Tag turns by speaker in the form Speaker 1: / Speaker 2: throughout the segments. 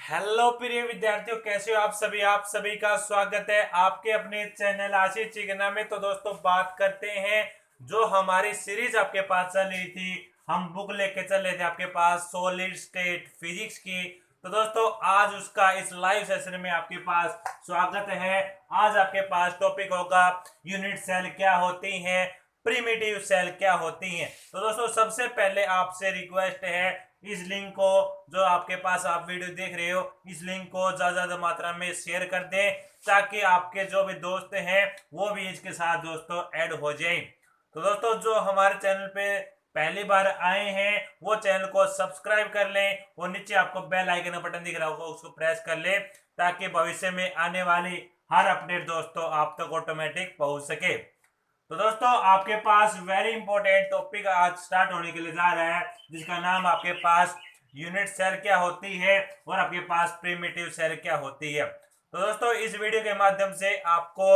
Speaker 1: Hello प्रिय विद्यार्थियों, कैसे हो आप सभी का स्वागत है आपके अपने चैनल आशीष चिगना में। तो दोस्तों बात करते हैं जो हमारी सीरीज आपके पास चल रही थी, हम बुक लेके चल रहे थे आपके पास सॉलिड स्टेट फिजिक्स की। तो दोस्तों आज उसका इस लाइव सेशन में आपके पास स्वागत है। आज आपके पास टॉपिक होगा यूनिट सेल क्या होती हैं, प्रिमिटिव सेल क्या होती हैं। तो दोस्तों सबसे पहले आपसे रिक्वेस्ट है, इस लिंक को जो आपके पास आप वीडियो देख रहे हो, इस लिंक को ज्यादा मात्रा में शेयर कर दें ताकि आपके जो भी दोस्त हैं वो भी इसके साथ दोस्तों ऐड हो जाए। तो दोस्तों जो हमारे चैनल पे पहली बार आए हैं वो चैनल को सब्सक्राइब कर लें और नीचे आपको बेल आइकन बटन दिख रहा होगा उसको प्रेस कर लें ताकि भविष्य में आने वाली हर अपडेट दोस्तों आप तक ऑटोमेटिक पहुंच सके। तो दोस्तों आपके पास वेरी इंपॉर्टेंट टॉपिक आज स्टार्ट होने के लिए जा रहा है जिसका नाम आपके पास यूनिट सेल क्या होती है और आपके पास प्रिमिटिव सेल क्या होती है। तो दोस्तों इस वीडियो के माध्यम से आपको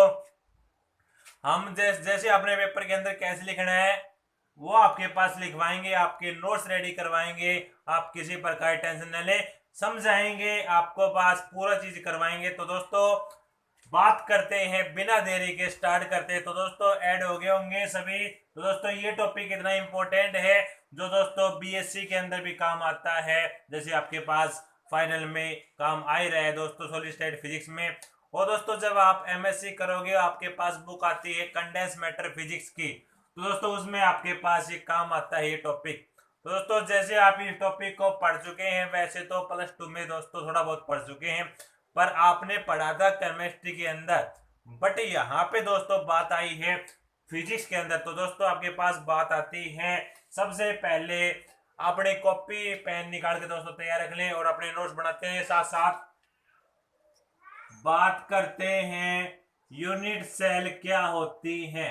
Speaker 1: हम जैसे अपने पेपर के अंदर कैसे लिखना है वो आपके पास लिखवाएंगे, आपके नोट्स रेडी करवाएंगे, आप किसी प्रकार टेंशन न लें, समझाएंगे, आपको पास पूरा चीज करवाएंगे। तो दोस्तों बात करते हैं बिना देरी के, स्टार्ट करते हैं। तो दोस्तों ऐड हो गए होंगे सभी। तो दोस्तों ये टॉपिक इतना इंपॉर्टेंट है जो दोस्तों बीएससी के अंदर भी काम आता है, जैसे आपके पास फाइनल में काम आ ही रहा है दोस्तों सॉलिड स्टेट फिजिक्स में। और दोस्तों जब आप एमएससी करोगे आपके पास बुक आती है कंडेंस मैटर फिजिक्स की, तो दोस्तों उसमें आपके पास ये काम आता है ये टॉपिक। तो दोस्तों जैसे आप इस टॉपिक को पढ़ चुके हैं, वैसे तो प्लस टू में दोस्तों थोड़ा बहुत पढ़ चुके हैं पर आपने पढ़ा था केमिस्ट्री के अंदर, बट यहाँ पे दोस्तों बात आई है फिजिक्स के अंदर। तो दोस्तों आपके पास बात आती है, सबसे पहले अपने कॉपी पेन निकाल के दोस्तों तैयार रख लें और अपने नोट्स बनाते हैं, साथ साथ बात करते हैं यूनिट सेल क्या होती है।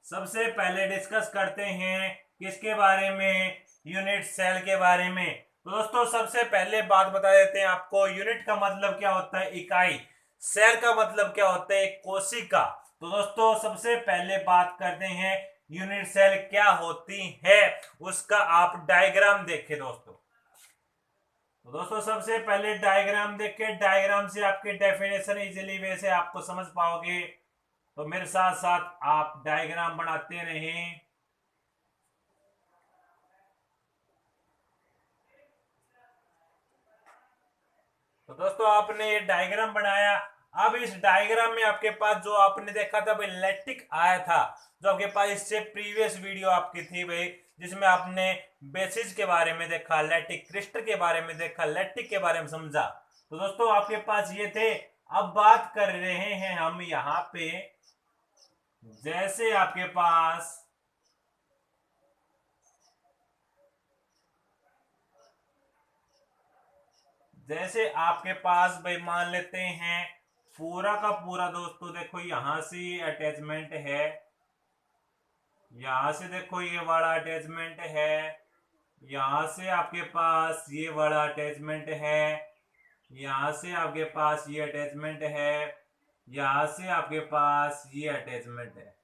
Speaker 1: सबसे पहले डिस्कस करते हैं किसके बारे में, यूनिट सेल के बारे में। तो दोस्तों सबसे पहले बात बता देते हैं आपको, यूनिट का मतलब क्या होता है इकाई, सेल का मतलब क्या होता है कोशिका। तो दोस्तों सबसे पहले बात करते हैं यूनिट सेल क्या होती है, उसका आप डायग्राम देखें दोस्तों। तो दोस्तों सबसे पहले डायग्राम देखें, डायग्राम से आपके डेफिनेशन इजीली वैसे आपको समझ पाओगे। तो मेरे साथ साथ आप डायग्राम बनाते रहें। तो दोस्तों आपने ये डायग्राम बनाया, अब इस डायग्राम में आपके पास जो आपने देखा था भाई लैक्टिक आया था, जो आपके पास इससे प्रीवियस वीडियो आपकी थी भाई जिसमें आपने बेसिस के बारे में देखा, लैक्टिक क्रिस्टल के बारे में देखा, लैक्टिक के बारे में समझा। तो दोस्तों आपके पास ये थे। अब बात कर रहे हैं हम यहाँ पे, जैसे आपके पास भाई मान लेते हैं पूरा का पूरा दोस्तों देखो यहां से ये अटैचमेंट है, यहां से देखो ये वाला अटैचमेंट है, यहां से आपके पास ये वाला अटैचमेंट है, यहां से आपके पास ये अटैचमेंट है, यहां से आपके पास ये अटैचमेंट है।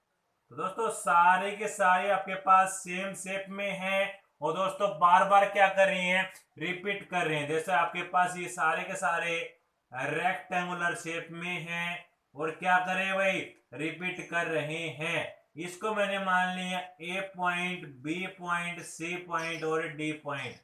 Speaker 1: तो दोस्तों सारे के सारे आपके पास सेम शेप में हैं और दोस्तों बार बार क्या कर रहे हैं, रिपीट कर रहे हैं। जैसे आपके पास ये सारे के सारे रेक्टेंगुलर शेप में हैं और क्या कर रहे हैं भाई, रिपीट कर रहे हैं। इसको मैंने मान लिया A point, B point, C point और डी पॉइंट।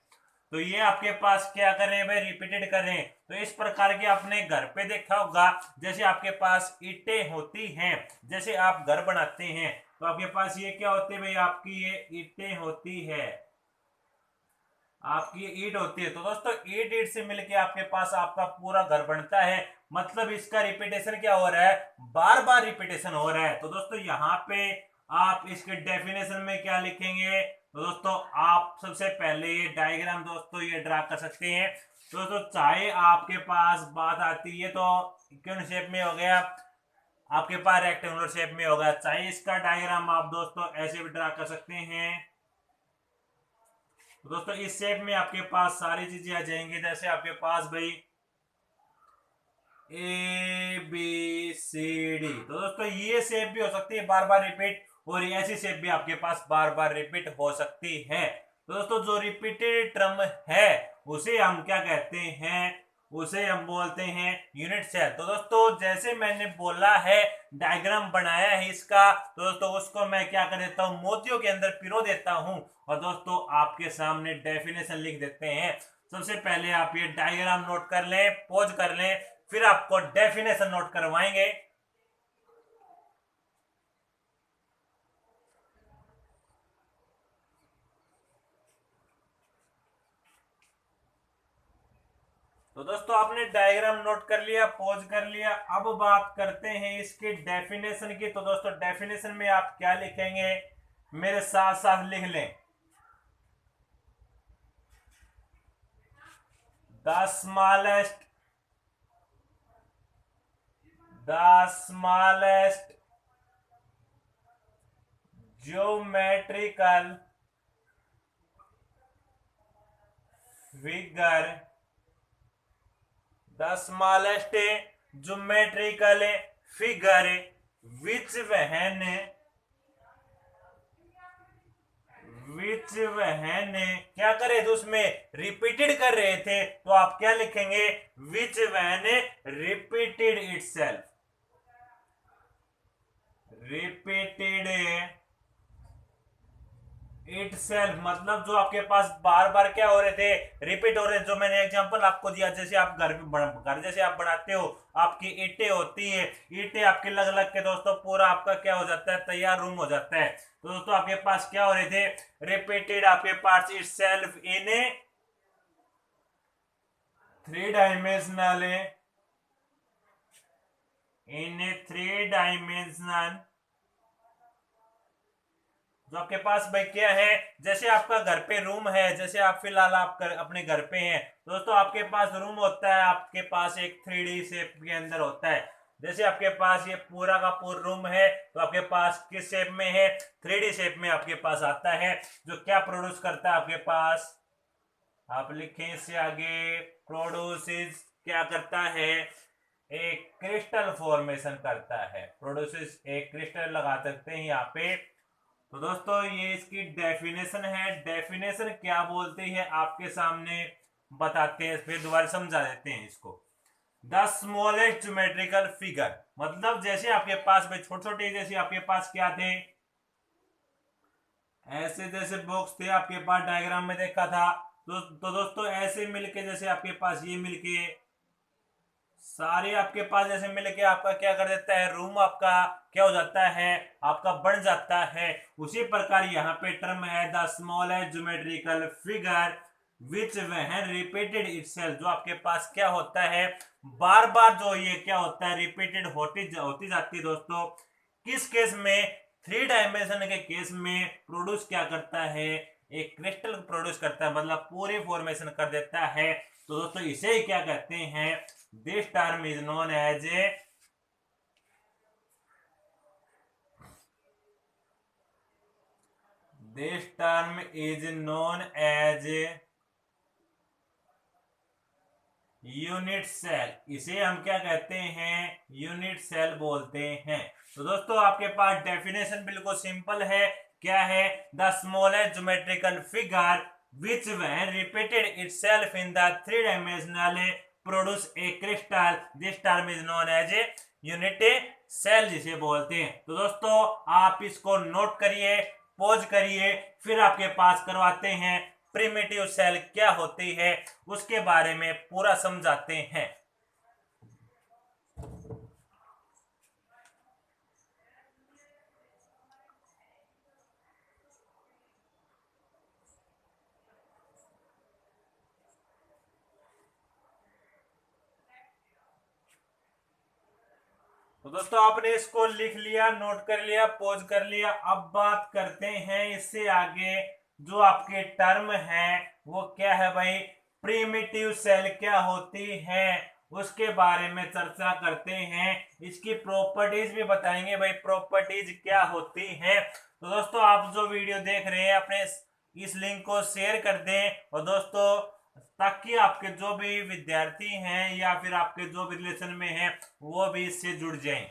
Speaker 1: तो ये आपके पास क्या कर रहे हैं भाई, रिपीटेड कर रहे हैं। तो इस प्रकार के आपने घर पे देखा होगा, जैसे आपके पास ईंटें होती हैं, जैसे आप घर बनाते हैं तो आपके पास ये क्या होते हैं भाई, आपकी ये ईंटें होती है, आपकी ईंट होती है। तो दोस्तों ईंट ईंट से मिलके आपके पास आपका पूरा घर बनता है, मतलब इसका रिपीटेशन क्या हो रहा है, बार बार रिपीटेशन हो रहा है। तो दोस्तों यहाँ पे आप इसके डेफिनेशन में क्या लिखेंगे, तो दोस्तों आप सबसे पहले ये डायग्राम दोस्तों ये ड्रा कर सकते हैं। तो दोस्तों चाहे आपके पास बात आती है तो क्यून शेप में हो गया, आपके पास रेक्टेंगुलर शेप में होगा, चाहे इसका डायग्राम आप दोस्तों ऐसे भी ड्रा कर सकते हैं। तो दोस्तों इस शेप में आपके पास सारी चीजें आ जाएंगी, जैसे आपके पास भाई ए बी सी डी। तो दोस्तों ये शेप भी हो सकती है बार बार रिपीट, और ऐसी शेप भी आपके पास बार बार रिपीट हो सकती है। तो दोस्तों जो रिपीटेड टर्म है उसे हम क्या कहते हैं, उसे हम बोलते हैं यूनिट सेल। तो दोस्तों जैसे मैंने बोला है, डायग्राम बनाया है इसका, तो दोस्तों उसको मैं क्या कर देता हूँ, मोतियों के अंदर पिरो देता हूँ और दोस्तों आपके सामने डेफिनेशन लिख देते हैं। सबसे पहले आप ये डायग्राम नोट कर लें, पॉज कर लें, फिर आपको डेफिनेशन नोट करवाएंगे। तो दोस्तों आपने डायग्राम नोट कर लिया, पॉज कर लिया, अब बात करते हैं इसकी डेफिनेशन की। तो दोस्तों डेफिनेशन में आप क्या लिखेंगे, मेरे साथ साथ लिख लें। The smallest geometrical figure, the smallest geometrical figure विच वहन क्या करे थे, उसमें रिपीटेड कर रहे थे, तो आप क्या लिखेंगे, विच वहन रिपीटेड इटसेल्फ, रिपीटेड इटसेल्फ मतलब जो आपके पास बार बार क्या हो रहे थे, रिपीट हो रहे थे। जो मैंने एग्जांपल आपको दिया, जैसे आप घर जैसे आप बनाते हो, आपकी ईंटें होती है, ईंटें आपके लग लग के दोस्तों पूरा आपका क्या हो जाता है, तैयार रूम हो जाता है। तो दोस्तों आपके पास क्या हो रहे थे, रिपीटेड आपके पास इटसेल्फ इन ए 3 डायमेंशनल जो आपके पास भाई क्या है, जैसे आपका घर पे रूम है, जैसे आप फिलहाल आप अपने घर पे हैं, दोस्तों आपके पास रूम होता है, आपके पास एक 3D शेप के अंदर होता है। जैसे आपके पास ये पूरा का पूरा रूम है, तो आपके पास किस शेप में है, 3D शेप में आपके पास आता है, जो क्या प्रोड्यूस करता है आपके पास, आप लिखें इससे आगे, प्रोड्यूसेस क्या करता है, एक क्रिस्टल फॉर्मेशन करता है, प्रोड्यूसेस एक क्रिस्टल लगा सकते हैं यहाँ पे। तो दोस्तों ये इसकी डेफिनेशन है, डेफिनेशन क्या बोलती है आपके सामने बताते हैं, फिर दोबारा समझा देते हैं इसको। द स्मॉलेस्ट ज्योमेट्रिकल फिगर मतलब जैसे आपके पास में छोटे छोटे, जैसे आपके पास क्या थे, ऐसे जैसे बॉक्स थे आपके पास, डायग्राम में देखा था। तो दोस्तों ऐसे मिलके, जैसे आपके पास ये मिलके सारे आपके पास जैसे मिलके आपका क्या कर देता है, रूम आपका क्या हो जाता है, आपका बन जाता है। उसी प्रकार यहाँ पे टर्म है द स्मॉलेस्ट ज्योमेट्रिकल फिगर विच वहन रिपीटेड इटसेल्फ, जो आपके पास क्या होता है, बार बार जो ये क्या होता है, रिपीटेड होती जाती है। दोस्तों किस केस में, 3 डायमेंशन के केस में प्रोड्यूस क्या करता है, एक क्रिस्टल प्रोड्यूस करता है, मतलब पूरे फॉर्मेशन कर देता है। तो दोस्तों इसे ही क्या कहते हैं, this term is known as unit cell, इसे हम क्या कहते हैं, यूनिट सेल बोलते हैं। तो दोस्तों आपके पास डेफिनेशन बिल्कुल सिंपल है, क्या है, the smallest geometrical figure which when repeated itself in the 3 dimensional produce a crystal, this term is known as unit cell जिसे बोलते हैं। तो दोस्तों आप इसको नोट करिए, पॉज करिए, फिर आपके पास करवाते हैं प्रिमिटिव सेल क्या होती है, उसके बारे में पूरा समझाते हैं। तो दोस्तों आपने इसको लिख लिया, नोट कर लिया, पॉज कर लिया। अब बात करते हैं इससे आगे, जो आपके टर्म है वो क्या है भाई, प्रिमिटिव सेल क्या होती है, उसके बारे में चर्चा करते हैं। इसकी प्रॉपर्टीज भी बताएंगे भाई, प्रॉपर्टीज क्या होती हैं। तो दोस्तों आप जो वीडियो देख रहे हैं, अपने इस लिंक को शेयर कर दें, और दोस्तों ताकि आपके जो भी विद्यार्थी हैं या फिर आपके जो भी रिलेशन में हैं वो भी इससे जुड़ जाएं।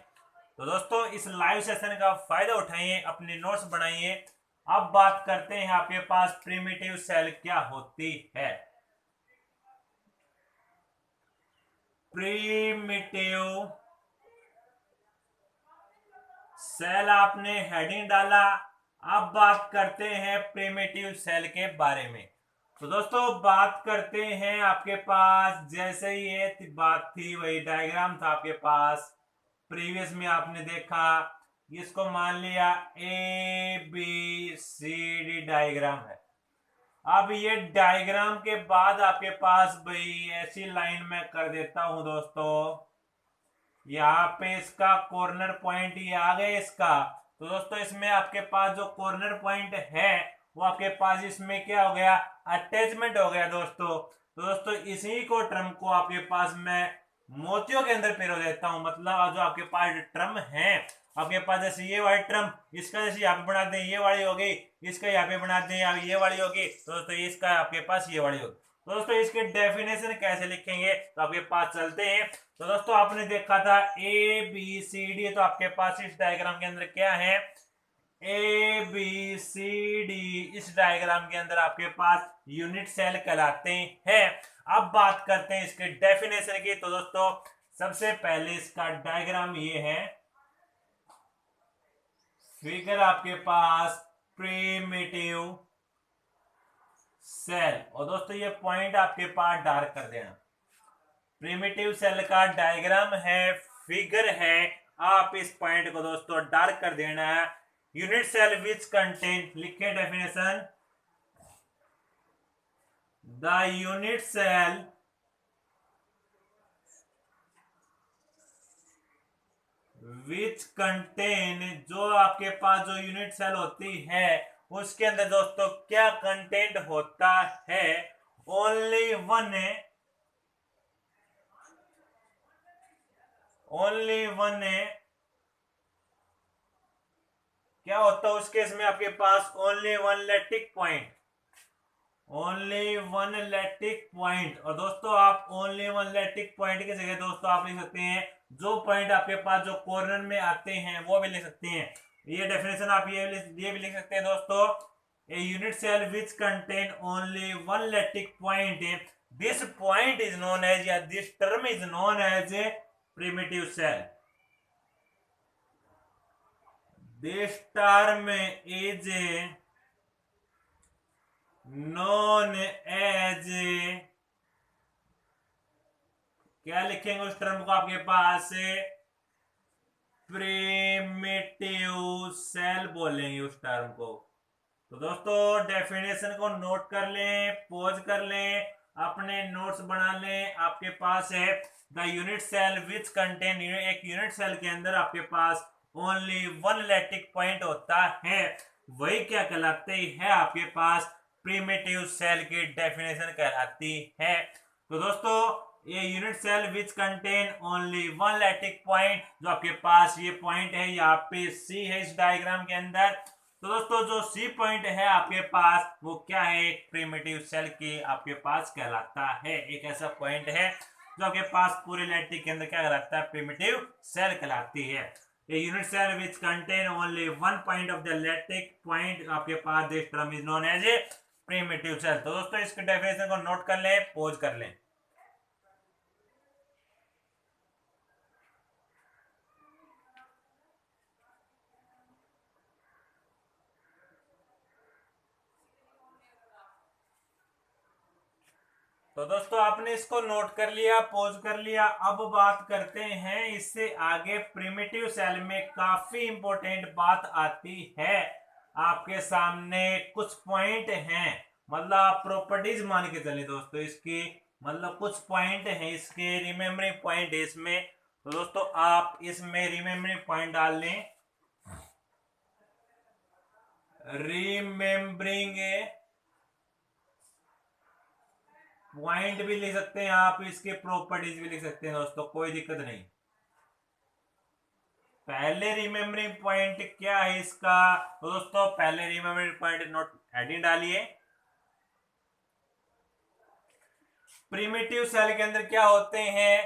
Speaker 1: तो दोस्तों इस लाइव सेशन का फायदा उठाइए, अपने नोट्स बनाइए। अब बात करते हैं आपके पास प्रिमिटिव सेल क्या होती है। प्रीमिटिव सेल आपने हेडिंग डाला। अब बात करते हैं प्रिमिटिव सेल के बारे में। तो दोस्तों बात करते हैं, आपके पास जैसे ये बात थी वही डायग्राम था आपके पास प्रीवियस में आपने देखा। इसको मान लिया A B C D diagram है। अब ये डायग्राम के बाद आपके पास भाई ऐसी लाइन में कर देता हूं दोस्तों, यहाँ पे इसका कॉर्नर पॉइंट ये आ गया इसका। तो दोस्तों इसमें आपके पास जो कॉर्नर पॉइंट है वो आपके पास इसमें क्या हो गया, अटैचमेंट हो गया दोस्तों। तो दोस्तों इसी को टर्म को आपके पास मैं मोतियों के अंदर पिरो देता हूं। मतलब जो आपके पास टर्म है आपके पास, जैसे ये वाली टर्म इसका जैसे यहाँ पे बना दें ये वाली होगी, इसका यहाँ पे बना दें ये वाली होगी, तो दोस्तों इसका आपके पास ये वाली होगी। तो दोस्तों इसके डेफिनेशन कैसे लिखेंगे, तो आपके पास चलते हैं। तो दोस्तों आपने देखा था ए बी सी डी, तो आपके पास इस डायग्राम के अंदर क्या है, ए बी सी डी, इस डायग्राम के अंदर आपके पास यूनिट सेल कहलाते हैं। अब बात करते हैं इसके डेफिनेशन की। तो दोस्तों सबसे पहले इसका डायग्राम ये है, फिगर आपके पास प्रिमिटिव सेल, और दोस्तों ये पॉइंट आपके पास डार्क कर देना। प्रिमिटिव सेल का डायग्राम है, फिगर है, आप इस पॉइंट को दोस्तों डार्क कर देना है। यूनिट सेल विच कंटेन, लिखे definition, the unit cell which contain, जो आपके पास जो यूनिट सेल होती है उसके अंदर दोस्तों क्या कंटेंट होता है, ओनली वन है, ओनली वन है, क्या होता है उस केस में आपके पास only one lattice point, only one lattice point. और दोस्तों आप ओनली वन लैटिक पॉइंट की जगह दोस्तों आप लिख सकते हैं जो पॉइंट आपके पास जो कॉर्नर में आते हैं वो भी लिख सकते हैं। ये डेफिनेशन आप ये भी लिख सकते हैं दोस्तों, a unit cell which contain only one lattice point, this point is known as, या this term is known as a primitive cell, this term is known as, क्या लिखेंगे उस टर्म को आपके पास, प्रिमिटिव सेल बोलेंगे उस टर्म को। तो दोस्तों डेफिनेशन को नोट कर लें, पॉज कर लें, अपने नोट्स बना लें। आपके पास है the unit cell which contain, एक यूनिट सेल के अंदर आपके पास ओनली वन लैटिक पॉइंट होता है, वही क्या कहलाते हैं आपके पास प्रिमिटिव सेल की डेफिनेशन कहलाती है। तो दोस्तों ये unit cell which contain only one lattice point, जो आपके पास ये पॉइंट है यहाँ पे सी है इस डायग्राम के अंदर। तो दोस्तों जो सी पॉइंट है आपके पास वो क्या है, प्रिमिटिव सेल की आपके पास कहलाता है। एक ऐसा पॉइंट है जो आपके पास पूरे लैटिक के अंदर क्या कहलाता है, प्रिमिटिव सेल कहलाती है। A unit cell which contain only one point of the lactic point, आपके पास this term is known as a primitive cell। तो दोस्तों इसके डेफिनेशन को नोट कर लें, पोज कर लें। तो दोस्तों आपने इसको नोट कर लिया, पोज कर लिया। अब बात करते हैं इससे आगे प्रिमिटिव सेल में काफी इंपॉर्टेंट बात आती है। आपके सामने कुछ पॉइंट हैं, मतलब आप प्रॉपर्टीज मान के चले दोस्तों इसकी, मतलब कुछ पॉइंट हैं इसके, रिमेम्बरिंग पॉइंट है इसमें। तो दोस्तों आप इसमें रिमेम्बरिंग पॉइंट डाल लें, रिमेम्बरिंग पॉइंट भी लिख सकते हैं आप, इसके प्रॉपर्टीज भी लिख सकते हैं दोस्तों, कोई दिक्कत नहीं। पहले रिमेम्बरिंग पॉइंट क्या है इसका, तो दोस्तों पहले रिमेम्बरिंग पॉइंट नोट हेडिंग डालिए। प्रिमिटिव सेल के अंदर क्या होते हैं,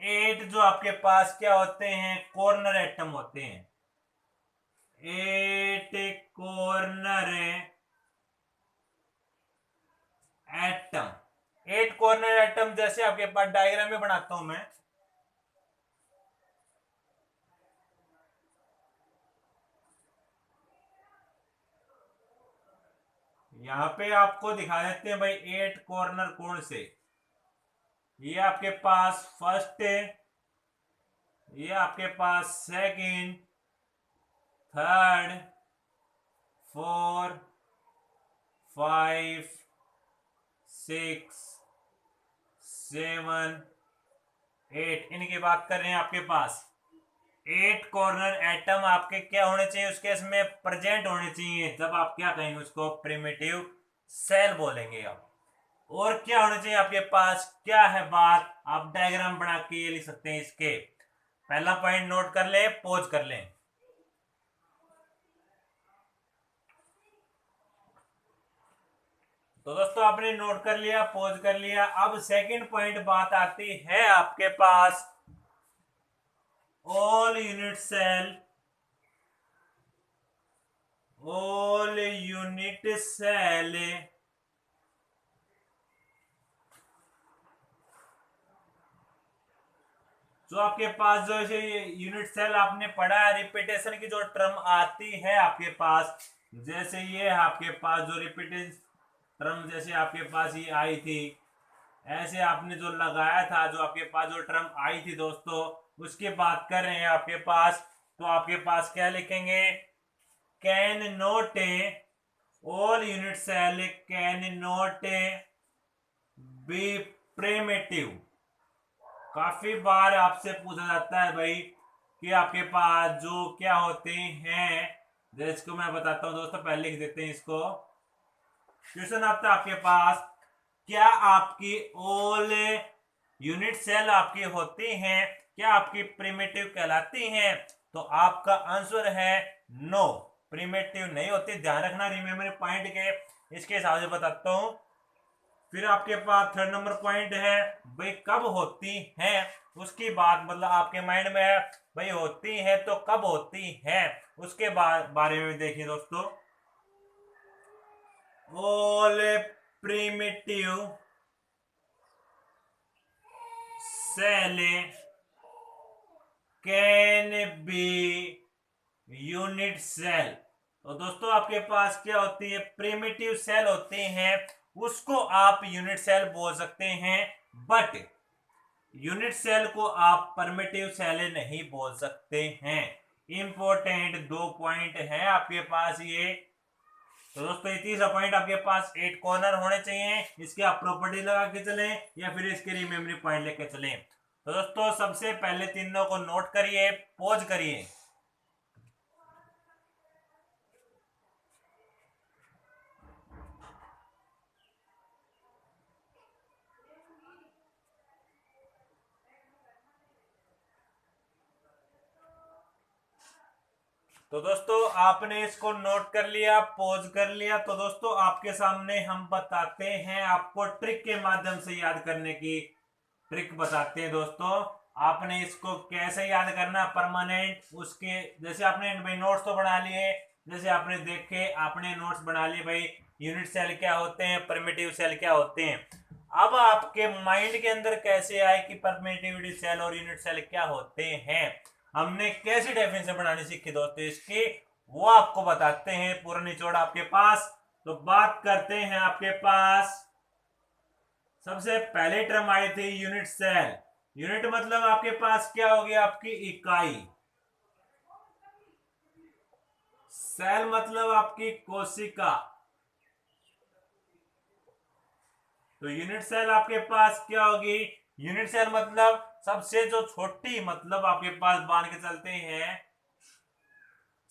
Speaker 1: 8 जो आपके पास क्या होते हैं, कॉर्नर एटम होते हैं, 8 कॉर्नर एटम, 8 कॉर्नर एटम। जैसे आपके पास डायग्राम में बनाता हूं मैं, यहाँ पे आपको दिखा देते हैं भाई 8 कॉर्नर कोण से। ये आपके पास फर्स्ट है, ये आपके पास सेकंड, थर्ड, 4, 5, 6, 7, 8, इनकी बात कर रहे हैं। आपके पास 8 कॉर्नर एटम आपके क्या होने चाहिए, उस केस में प्रेजेंट होने चाहिए। जब आप क्या कहेंगे, उसको प्रिमिटिव सेल बोलेंगे आप। और क्या होना चाहिए आपके पास, क्या है बात, आप डायग्राम बना के ये लिख सकते हैं। इसके पहला पॉइंट नोट कर ले, पॉज कर लें। तो दोस्तों आपने नोट कर लिया, पॉज कर लिया। अब सेकंड पॉइंट बात आती है आपके पास all unit cell, all unit cell जो आपके पास जो यूनिट सेल आपने पढ़ा है, रिपीटेशन की जो टर्म आती है आपके पास, जैसे ये आपके पास जो रिपीटेशन टर्म जैसे आपके पास ये आई थी, ऐसे आपने जो लगाया था, जो आपके पास जो टर्म आई थी दोस्तों, उसकी बात कर रहे हैं आपके पास। तो आपके पास क्या लिखेंगे, can not all unit cell can not be primitive. काफी बार आपसे पूछा जाता है भाई कि आपके पास जो क्या होते हैं, जैसे इसको मैं बताता हूं दोस्तों, पहले लिख देते हैं इसको। क्वेश्चन आता है आपके पास, क्या आपकी ऑल यूनिट सेल आपकी होती हैं, क्या आपकी प्रिमिटिव कहलाती हैं? तो आपका आंसर है नो, प्रिमिटिव नहीं होती। ध्यान रखना रिमेम्बर पॉइंट के, इसके हिसाब से बताता हूं। फिर आपके पास थर्ड नंबर पॉइंट है भाई कब होती हैं, उसकी बात मतलब आपके माइंड में है भाई होती है तो कब होती है, उसके बारे में देखिए दोस्तों। All primitive cell can be unit cell. तो दोस्तों आपके पास क्या होती है, प्रिमिटिव सेल होते हैं, उसको आप यूनिट सेल बोल सकते हैं। बट यूनिट सेल को आप परमिटिव सेल नहीं बोल सकते हैं। इंपॉर्टेंट 2 पॉइंट है आपके पास ये। तो दोस्तों ये तीसरा पॉइंट आपके पास 8 कॉर्नर होने चाहिए, इसके आप प्रॉपर्टी लगा के चलें या फिर इसके रिमेमरी पॉइंट लेके चलें। तो दोस्तों सबसे पहले तीनों को नोट करिए, पॉज करिए। तो दोस्तों आपने इसको नोट कर लिया, पॉज कर लिया। तो दोस्तों आपके सामने हम बताते हैं, आपको ट्रिक के माध्यम से याद करने की ट्रिक बताते हैं दोस्तों। आपने इसको कैसे याद करना परमानेंट, उसके जैसे आपने भाई नोट्स तो बना लिए, जैसे आपने देखे आपने नोट्स बना लिए भाई यूनिट सेल क्या होते हैं, प्रिमिटिव सेल क्या होते हैं। अब आपके माइंड के अंदर कैसे आए कि परमिटिविटी सेल और यूनिट सेल क्या होते हैं, हमने कैसी डेफिनेशन बनानी सीखी दोस्तों इसकी, वो आपको बताते हैं पूरा निचोड़ आपके पास। तो बात करते हैं आपके पास, सबसे पहले टर्म आई थी यूनिट सेल। यूनिट मतलब आपके पास क्या होगी, आपकी इकाई। सेल मतलब आपकी कोशिका। तो यूनिट सेल आपके पास क्या होगी, यूनिट सेल मतलब सबसे जो छोटी, मतलब आपके पास मान के चलते हैं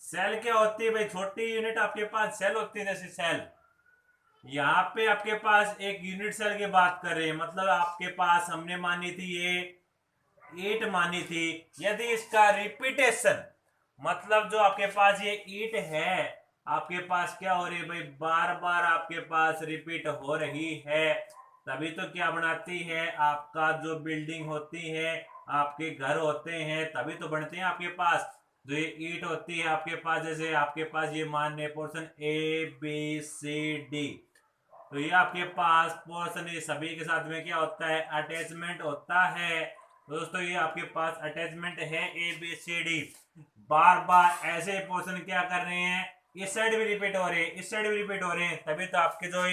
Speaker 1: सेल क्या होती है भाई, छोटी यूनिट आपके पास सेल होती है। जैसे सेल यहाँ पे आपके पास एक यूनिट सेल की बात कर रहे हैं, मतलब आपके पास हमने मानी थी ये 8 मानी थी। यदि इसका रिपीटेशन मतलब जो आपके पास ये 8 है, आपके पास क्या हो रही है भाई, बार बार आपके पास रिपीट हो रही है, तभी तो क्या बनाती है, आपका जो बिल्डिंग होती है, आपके घर होते हैं, तभी तो बनते हैं आपके पास। जो ये ईट होती है आपके पास, जैसे आपके पास ये मान पोर्शन ABCD, तो ये आपके पास पोर्शन, ये सभी के साथ में क्या होता है, अटैचमेंट होता है। दोस्तों ये आपके पास अटैचमेंट है ABCD, बार बार ऐसे पोर्शन क्या कर रहे हैं, इस साइड भी रिपीट हो रहे हैं, इस साइड भी रिपीट हो रहे हैं, तभी तो आपके जो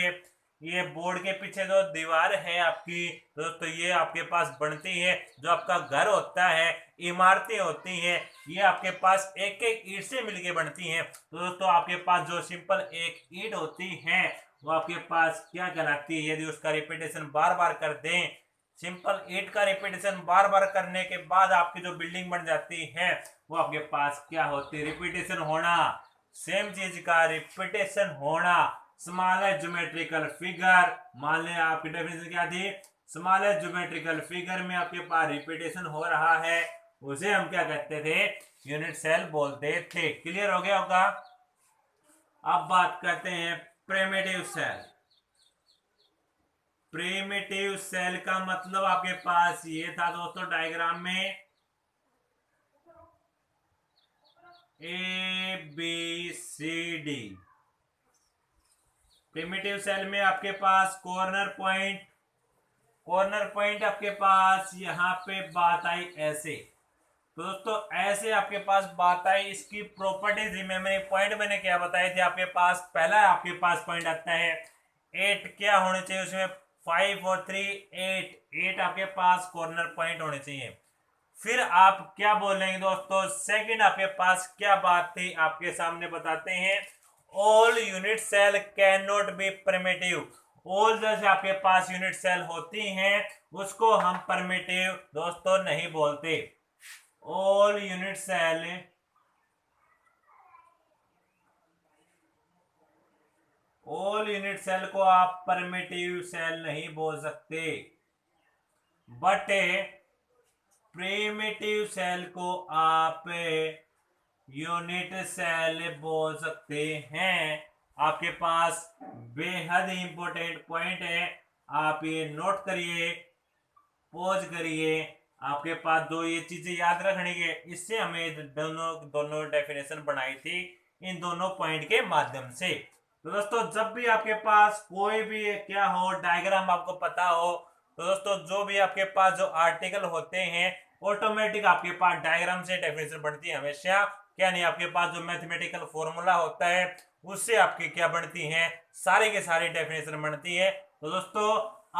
Speaker 1: ये बोर्ड के पीछे जो दीवार है आपकी दोस्तों ये आपके पास बनती है। जो आपका घर होता है, इमारतें होती हैं, ये आपके पास एक एक ईंट से मिलके बनती हैं। तो दोस्तों आपके पास जो सिंपल एक ईंट होती है वो आपके पास क्या कहलाती है, यदि उसका रिपीटेशन बार बार कर दें, सिंपल ईंट का रिपीटेशन बार बार करने के बाद आपकी जो बिल्डिंग बन जाती है वो आपके पास क्या होती है, रिपीटेशन होना, सेम चीज का रिपीटेशन होना। स्मॉलेस्ट ज्योमेट्रिकल फिगर, मान लें आपकी डेफिनेशन क्या थी, स्मॉलेस्ट ज्योमेट्रिकल फिगर में आपके पास रिपीटेशन हो रहा है, उसे हम क्या कहते थे, यूनिट सेल बोलते थे। क्लियर हो गया होगा। अब बात करते हैं प्रिमिटिव सेल। प्रिमिटिव सेल का मतलब आपके पास ये था दोस्तों डायग्राम में, A B C D. Primitive cell में आपके पास कॉर्नर पॉइंट आपके पास यहां पे बात आई ऐसे। तो दोस्तों ऐसे आपके पास बात आई, इसकी प्रॉपर्टीज मेमोरी पॉइंट मैंने क्या बताए थे आपके पास, पहला आपके पास पॉइंट आता है 8 क्या होने चाहिए उसमें, 5 और 3 8 आपके पास कॉर्नर पॉइंट होने चाहिए। फिर आप क्या बोलेंगे दोस्तों, सेकंड आपके पास क्या बात थी आपके सामने बताते हैं, all unit cell can not be primitive. All जैसे आपके पास यूनिट सेल होती हैं उसको हम प्रिमिटिव दोस्तों नहीं बोलते। ऑल यूनिट सेल को आप प्रिमिटिव सेल नहीं बोल सकते, बट प्रिमिटिव सेल को आप यूनिट सेल बोल सकते हैं। आपके पास बेहद इंपॉर्टेंट पॉइंट है, आप ये नोट करिए, पॉज करिए, आपके पास दो ये चीजें याद रखनी है। इससे हमें दोनों डेफिनेशन बनाई थी इन दोनों पॉइंट के माध्यम से। तो दोस्तों जब भी आपके पास कोई भी क्या हो, डायग्राम आपको पता हो, तो दोस्तों जो भी आपके पास जो आर्टिकल होते हैं ऑटोमेटिक आपके पास डायग्राम से डेफिनेशन बनती है हमेशा। क्या नहीं, आपके पास जो मैथमेटिकल फॉर्मूला होता है उससे आपकी क्या बनती है, सारे के सारे डेफिनेशन बनती है। तो दोस्तों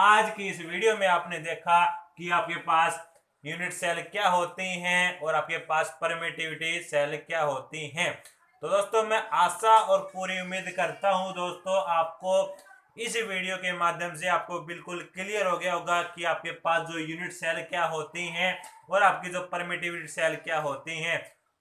Speaker 1: आज की इस वीडियो में आपने देखा कि आपके पास यूनिट सेल क्या होती हैं और आपके पास परमिटिविटी सेल क्या होती हैं। तो दोस्तों मैं आशा और पूरी उम्मीद करता हूं दोस्तों आपको इस वीडियो के माध्यम से आपको बिल्कुल क्लियर हो गया होगा कि आपके पास जो यूनिट सेल क्या होती हैं और आपकी जो परमिटिविटी सेल क्या होती हैं।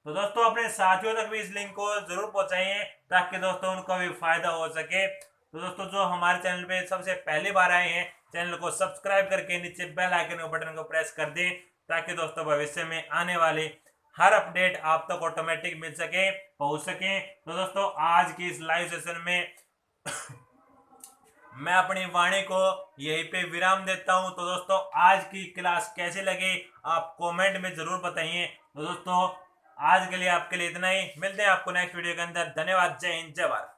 Speaker 1: तो दोस्तों अपने साथियों तक भी इस लिंक को जरूर पहुंचाइए ताकि दोस्तों उनको भी फायदा हो सके। तो दोस्तों जो हमारे चैनल पे सबसे पहली बार आए हैं, चैनल को सब्सक्राइब करके नीचे बेल आइकन के बटन को प्रेस कर दें ताकि दोस्तों भविष्य में आने वाली हर अपडेट आप तक ऑटोमेटिक मिल सके, पहुंच सके। तो दोस्तों आज की इस लाइव सेशन में मैं अपनी वाणी को यहीं पे विराम देता हूं। तो दोस्तों आज की क्लास कैसी लगी आप कमेंट में जरूर बताइए। तो दोस्तों आज के लिए आपके लिए इतना ही, मिलते हैं आपको नेक्स्ट वीडियो के अंदर। धन्यवाद, जय हिंद, जय भारत।